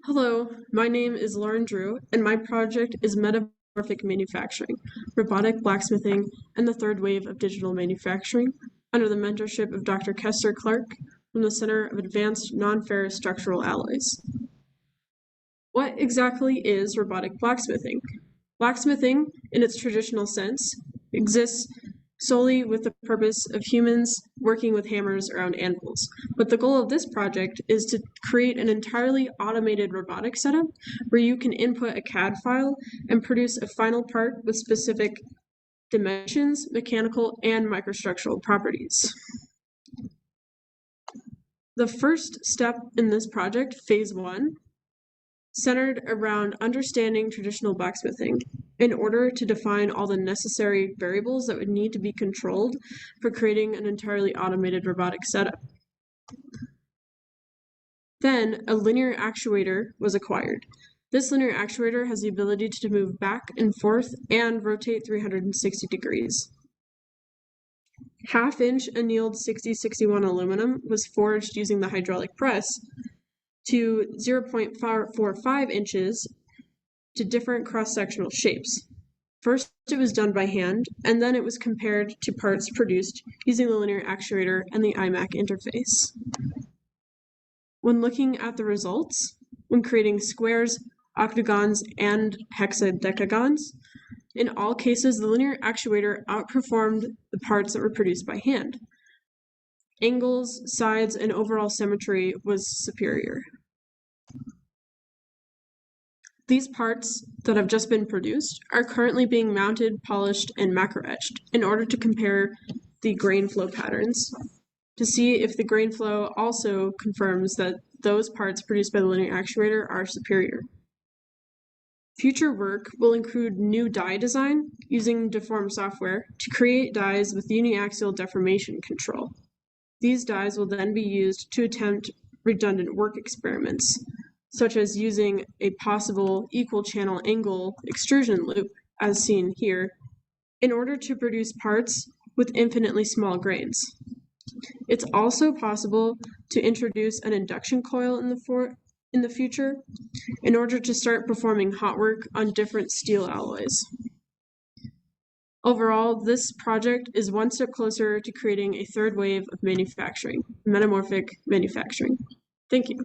Hello, my name is Lauren Drew, and my project is Metamorphic Manufacturing, Robotic Blacksmithing, and the Third Wave of Digital Manufacturing, under the mentorship of Dr. Kester Clark from the Center of Advanced Non-Ferrous Structural Alloys. What exactly is robotic blacksmithing? Blacksmithing, in its traditional sense, exists solely with the purpose of humans working with hammers around anvils. But the goal of this project is to create an entirely automated robotic setup where you can input a CAD file and produce a final part with specific dimensions, mechanical, and microstructural properties. The first step in this project, phase 1, centered around understanding traditional blacksmithing in order to define all the necessary variables that would need to be controlled for creating an entirely automated robotic setup. Then a linear actuator was acquired. This linear actuator has the ability to move back and forth and rotate 360 degrees. Half-inch annealed 6061 aluminum was forged using the hydraulic press to 0.45 inches to different cross-sectional shapes. First, it was done by hand, and then it was compared to parts produced using the linear actuator and the iMac interface. When looking at the results, when creating squares, octagons, and hexadecagons, in all cases, the linear actuator outperformed the parts that were produced by hand. Angles, sides, and overall symmetry was superior. These parts that have just been produced are currently being mounted, polished, and macro etched in order to compare the grain flow patterns to see if the grain flow also confirms that those parts produced by the linear actuator are superior. Future work will include new die design using deform software to create dies with uniaxial deformation control. These dies will then be used to attempt redundant work experiments, such as using a possible equal channel angle extrusion loop, as seen here, in order to produce parts with infinitely small grains. It's also possible to introduce an induction coil in the future in order to start performing hot work on different steel alloys. Overall, this project is one step closer to creating a third wave of manufacturing, metamorphic manufacturing. Thank you.